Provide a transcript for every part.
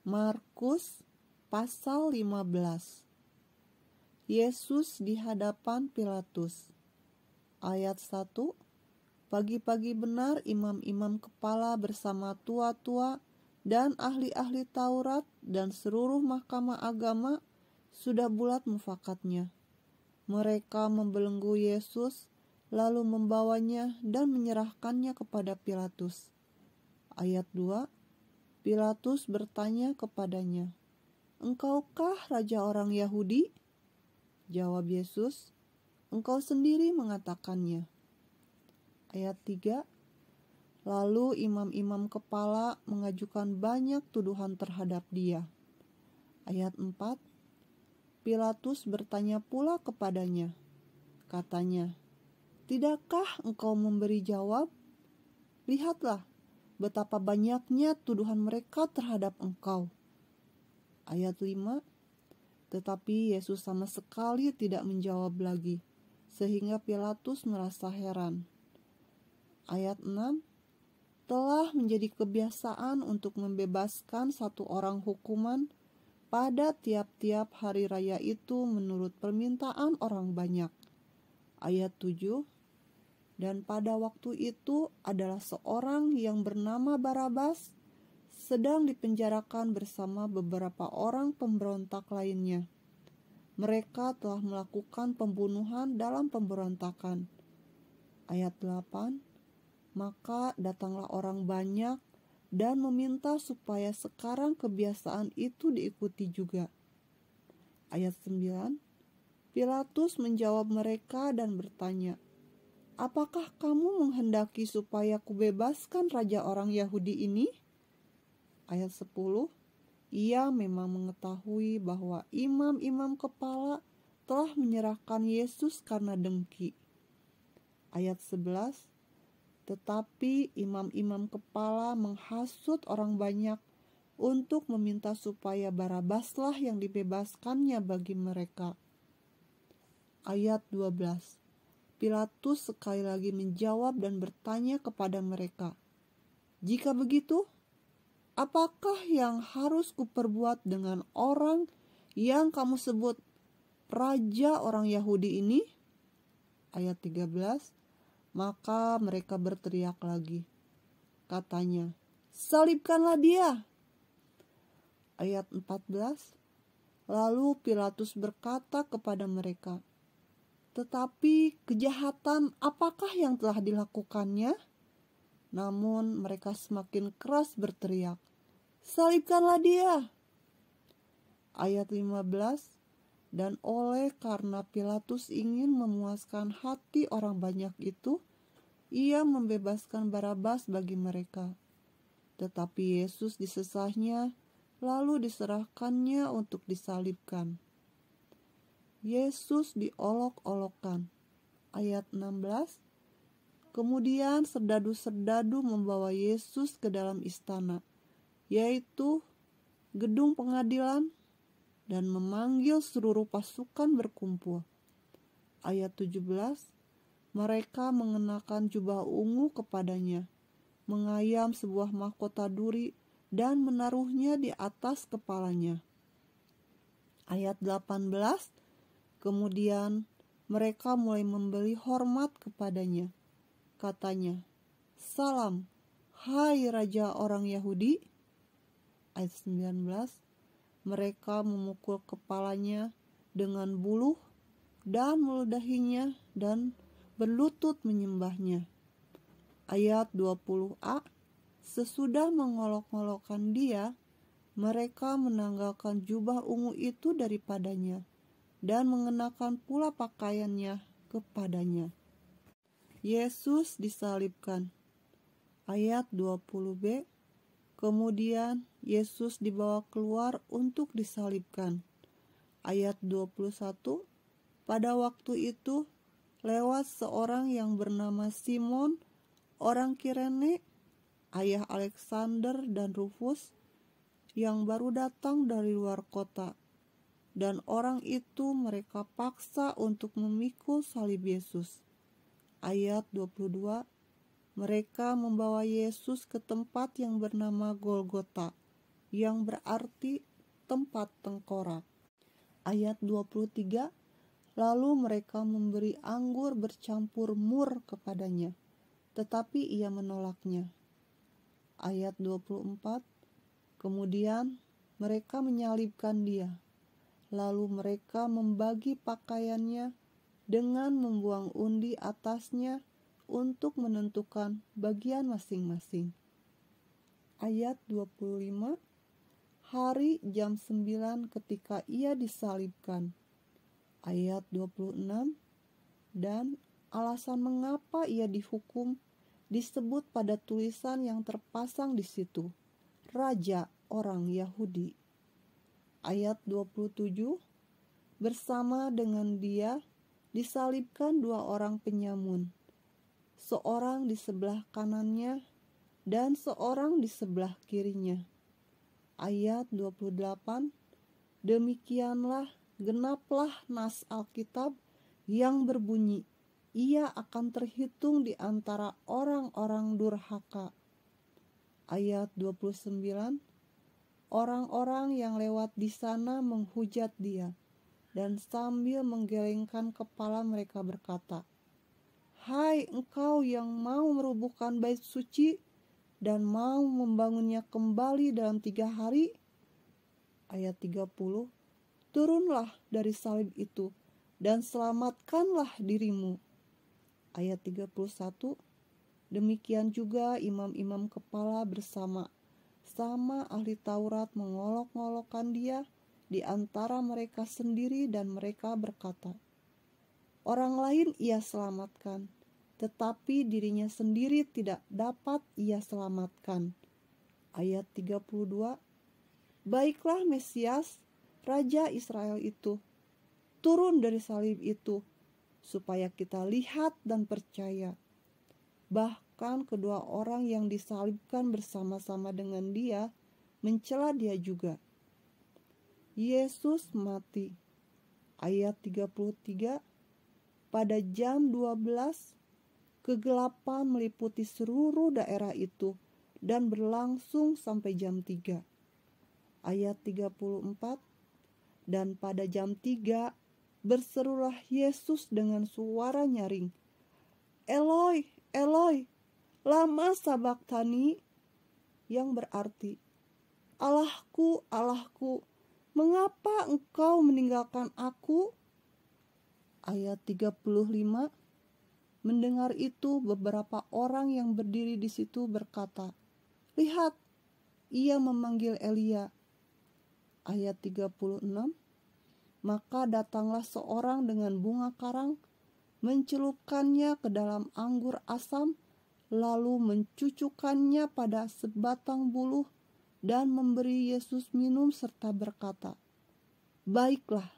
Markus pasal 15. Yesus di hadapan Pilatus. Ayat 1. Pagi-pagi benar imam-imam kepala bersama tua-tua dan ahli-ahli Taurat dan seluruh mahkamah agama sudah bulat mufakatnya. Mereka membelenggu Yesus, lalu membawanya dan menyerahkannya kepada Pilatus. Ayat 2. Pilatus bertanya kepadanya, "Engkaukah raja orang Yahudi?" Jawab Yesus, "Engkau sendiri mengatakannya." Ayat 3. Lalu imam-imam kepala mengajukan banyak tuduhan terhadap dia. Ayat 4. Pilatus bertanya pula kepadanya. Katanya, "Tidakkah engkau memberi jawab? Lihatlah betapa banyaknya tuduhan mereka terhadap engkau." Ayat 5. Tetapi Yesus sama sekali tidak menjawab lagi, sehingga Pilatus merasa heran. Ayat 6. Telah menjadi kebiasaan untuk membebaskan satu orang hukuman pada tiap-tiap hari raya itu menurut permintaan orang banyak. Ayat 7. Dan pada waktu itu adalah seorang yang bernama Barabas sedang dipenjarakan bersama beberapa orang pemberontak lainnya. Mereka telah melakukan pembunuhan dalam pemberontakan. Ayat 8. Maka datanglah orang banyak dan meminta supaya sekarang kebiasaan itu diikuti juga. Ayat 9. Pilatus menjawab mereka dan bertanya, "Apakah kamu menghendaki supaya kubebaskan raja orang Yahudi ini?" Ayat 10. Ia memang mengetahui bahwa imam-imam kepala telah menyerahkan Yesus karena dengki. Ayat 11. Tetapi imam-imam kepala menghasut orang banyak untuk meminta supaya Barabaslah yang dibebaskannya bagi mereka. Ayat 12. Pilatus sekali lagi menjawab dan bertanya kepada mereka, "Jika begitu, apakah yang harus kuperbuat dengan orang yang kamu sebut raja orang Yahudi ini?" Ayat 13. Maka mereka berteriak lagi. Katanya, "Salibkanlah dia." Ayat 14. Lalu Pilatus berkata kepada mereka, "Tetapi kejahatan apakah yang telah dilakukannya?" Namun mereka semakin keras berteriak, "Salibkanlah dia." Ayat 15. Dan oleh karena Pilatus ingin memuaskan hati orang banyak itu, ia membebaskan Barabas bagi mereka. Tetapi Yesus disesahnya, lalu diserahkannya untuk disalibkan. Yesus diolok-olokkan. Ayat 16. Kemudian serdadu-serdadu membawa Yesus ke dalam istana, yaitu gedung pengadilan, dan memanggil seluruh pasukan berkumpul. Ayat 17. Mereka mengenakan jubah ungu kepadanya, mengayam sebuah mahkota duri dan menaruhnya di atas kepalanya. Ayat 18. Kemudian mereka mulai memberi hormat kepadanya. Katanya, "Salam, hai Raja orang Yahudi." Ayat 19. Mereka memukul kepalanya dengan buluh dan meludahinya dan berlutut menyembahnya. Ayat 20a. Sesudah mengolok-olokkan dia, mereka menanggalkan jubah ungu itu daripadanya dan mengenakan pula pakaiannya kepadanya. Yesus disalibkan. Ayat 20b. Kemudian Yesus dibawa keluar untuk disalibkan. Ayat 21. Pada waktu itu lewat seorang yang bernama Simon, orang Kirene, ayah Alexander dan Rufus, yang baru datang dari luar kota. Dan orang itu mereka paksa untuk memikul salib Yesus. Ayat 22. Mereka membawa Yesus ke tempat yang bernama Golgota, yang berarti tempat tengkorak. Ayat 23, lalu mereka memberi anggur bercampur mur kepadanya, tetapi ia menolaknya. Ayat 24, kemudian mereka menyalibkan dia, lalu mereka membagi pakaiannya dengan membuang undi atasnya untuk menentukan bagian masing-masing. Ayat 25, hari jam 9 ketika ia disalibkan. Ayat 26, dan alasan mengapa ia dihukum disebut pada tulisan yang terpasang di situ, Raja orang Yahudi. Ayat 27, bersama dengan dia disalibkan 2 orang penyamun, seorang di sebelah kanannya dan seorang di sebelah kirinya. Ayat 28, demikianlah genaplah nas Alkitab yang berbunyi, ia akan terhitung di antara orang-orang durhaka. Ayat 29, orang-orang yang lewat di sana menghujat dia, dan sambil menggelengkan kepala mereka berkata, hai engkau yang mau merubuhkan bait suci dan mau membangunnya kembali dalam 3 hari. Ayat 30, turunlah dari salib itu dan selamatkanlah dirimu. Ayat 31, demikian juga imam-imam kepala bersama ahli Taurat mengolok-olokkan dia di antara mereka sendiri, dan mereka berkata, orang lain ia selamatkan, tetapi dirinya sendiri tidak dapat ia selamatkan. Ayat 32, baiklah Mesias, Raja Israel itu, turun dari salib itu, supaya kita lihat dan percaya. Bahkan kedua orang yang disalibkan bersama-sama dengan dia mencela dia juga. Yesus mati. Ayat 33, pada jam 12, kegelapan meliputi seluruh daerah itu dan berlangsung sampai jam 3. Ayat 34, dan pada jam 3 berserulah Yesus dengan suara nyaring, Eloi, Eloi, lama sabachthani, yang berarti, Allahku, Allahku, mengapa engkau meninggalkan aku? Ayat 35, mendengar itu beberapa orang yang berdiri di situ berkata, lihat, ia memanggil Elia. Ayat 36, maka datanglah seorang dengan bunga karang, mencelupkannya ke dalam anggur asam, lalu mencucukkannya pada sebatang buluh dan memberi Yesus minum serta berkata, baiklah,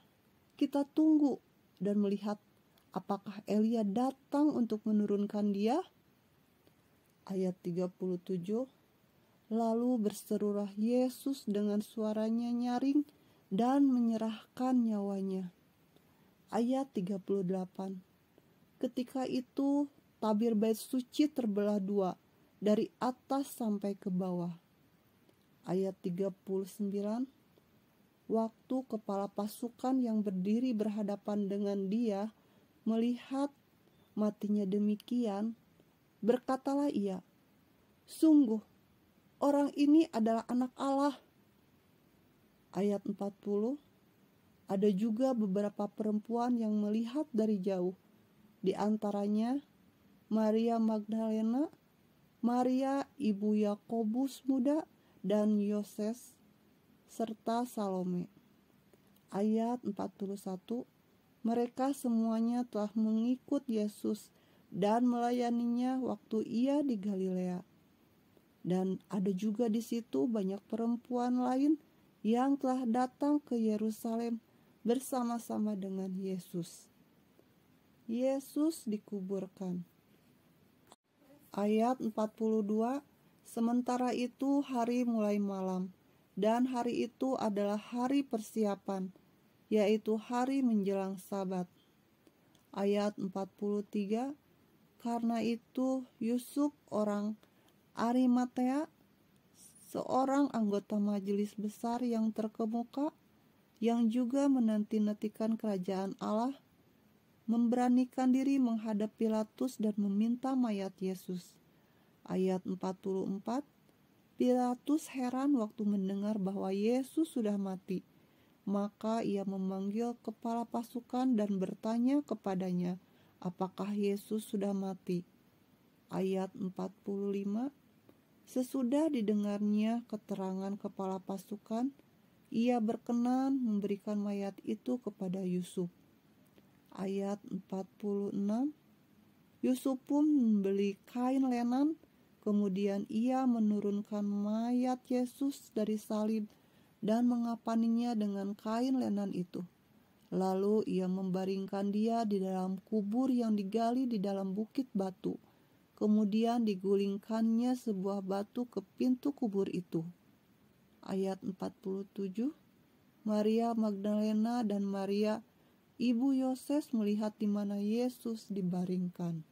kita tunggu dan melihat apakah Elia datang untuk menurunkan dia? Ayat 37, lalu berserulah Yesus dengan suaranya nyaring dan menyerahkan nyawanya. Ayat 38, ketika itu tabir bait suci terbelah 2 dari atas sampai ke bawah. Ayat 39, waktu kepala pasukan yang berdiri berhadapan dengan dia melihat matinya demikian, berkatalah ia, sungguh orang ini adalah anak Allah. Ayat 40, ada juga beberapa perempuan yang melihat dari jauh, di antaranya Maria Magdalena, Maria ibu Yakobus muda dan Yoses, serta Salome. Ayat 41, mereka semuanya telah mengikut Yesus dan melayaninya waktu ia di Galilea. Dan ada juga di situ banyak perempuan lain yang telah datang ke Yerusalem bersama-sama dengan Yesus. Yesus dikuburkan. Ayat 42, sementara itu hari mulai malam, dan hari itu adalah hari persiapan, yaitu hari menjelang Sabat. Ayat 43, karena itu Yusuf orang Arimatea, seorang anggota majelis besar yang terkemuka, yang juga menanti-nantikan kerajaan Allah, memberanikan diri menghadap Pilatus dan meminta mayat Yesus. Ayat 44, Pilatus heran waktu mendengar bahwa Yesus sudah mati. Maka ia memanggil kepala pasukan dan bertanya kepadanya, apakah Yesus sudah mati? Ayat 45, sesudah didengarnya keterangan kepala pasukan, ia berkenan memberikan mayat itu kepada Yusuf. Ayat 46, Yusuf pun membeli kain lenan, kemudian ia menurunkan mayat Yesus dari salib dan mengapaninya dengan kain lenan itu. Lalu ia membaringkan dia di dalam kubur yang digali di dalam bukit batu. Kemudian digulingkannya sebuah batu ke pintu kubur itu. Ayat 47, Maria Magdalena dan Maria, ibu Yoses melihat di mana Yesus dibaringkan.